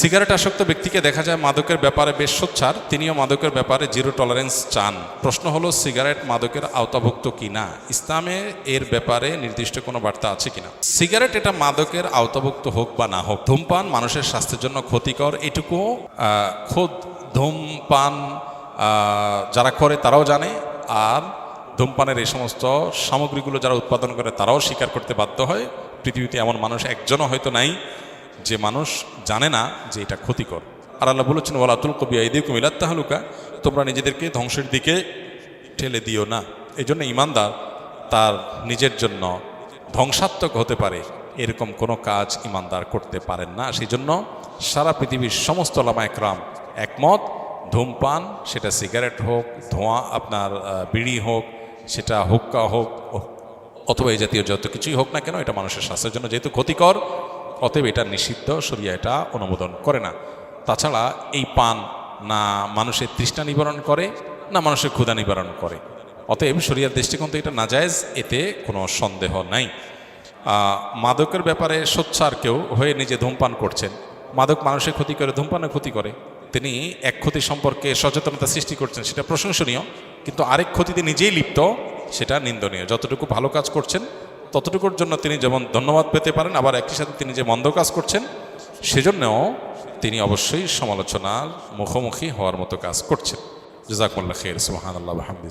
Cigarette আসক্ত ব্যক্তিকে দেখা যায় মাদকের ব্যাপারে বেশ সোচ্চার, তিনিও মাদকের ব্যাপারে জিরো টলারেন্স চান। প্রশ্ন হলো সিগারেট মাদকের আওতাভুক্ত কিনা, ইসলামে এর ব্যাপারে নির্দিষ্ট কোনো বার্তা আছে কিনা। সিগারেট এটা মাদকের আওতাভুক্ত হোক বা না হোক, ধূমপান মানুষের স্বাস্থ্যের জন্য ক্ষতিকর, এটুকু খোদ ধূমপান যারা করে তারাও জানে, আর ধূমপানের এই সমস্ত সামগ্রীগুলো যারা উৎপাদন করে তারাও স্বীকার করতে বাধ্য হয়। পৃথিবীতে এমন মানুষ একজনও হয়তো নাই যে মানুষ জানে না যে এটা ক্ষতিকর। আর আল্লাহ বলেছেন ওয়ালা তুলকু বিআইদিকুম ইলা তাহলুকা, তোমরা নিজেদেরকে ধ্বংসের দিকে ঠেলে দিও না। এই জন্য ইমানদার তার নিজের জন্য ধ্বংসাত্মক হতে পারে এরকম কোনো কাজ ইমানদার করতে পারেন না। সেই জন্য সারা পৃথিবীর সমস্ত ওলামা একরাম একমত, ধূমপান সেটা সিগারেট হোক, ধোঁয়া আপনার বিড়ি হোক, সেটা হুক্কা হোক অথবা এই জাতীয় যত কিছুই হোক না কেন, এটা মানুষের স্বাস্থ্যের জন্য যেহেতু ক্ষতিকর, অতএব এটা নিষিদ্ধ, শরিয়া এটা অনুমোদন করে না। তাছাড়া এই পান না মানুষের তৃষ্ণা নিবারণ করে না মানুষের ক্ষুধা নিবারণ করে, অতএব শরিয়ার দৃষ্টিকোণ থেকে এটা নাজায়েজ, এতে কোনো সন্দেহ নাই। মাদকের ব্যাপারে সোচ্চার কেউ হয়ে নিজে ধূমপান করছেন, মাদক মানুষের ক্ষতি করে, ধূমপানের ক্ষতি করে, তিনি এক ক্ষতি সম্পর্কে সচেতনতা সৃষ্টি করছেন, সেটা প্রশংসনীয়, কিন্তু আরেক ক্ষতিতে নিজেই লিপ্ত, সেটা নিন্দনীয়। যতটুকু ভালো কাজ করছেন ততটুকুর জন্য তিনি যেমন ধন্যবাদ পেতে পারেন, আবার একই সাথে তিনি যে মন্দ কাজ করছেন সেজন্যও তিনি অবশ্যই সমালোচনার মুখোমুখি হওয়ার মতো কাজ করছেন। জাযাকুমুল্লাহ খাইর। সুবহানাল্লাহ ওয়া বিহামদিহি।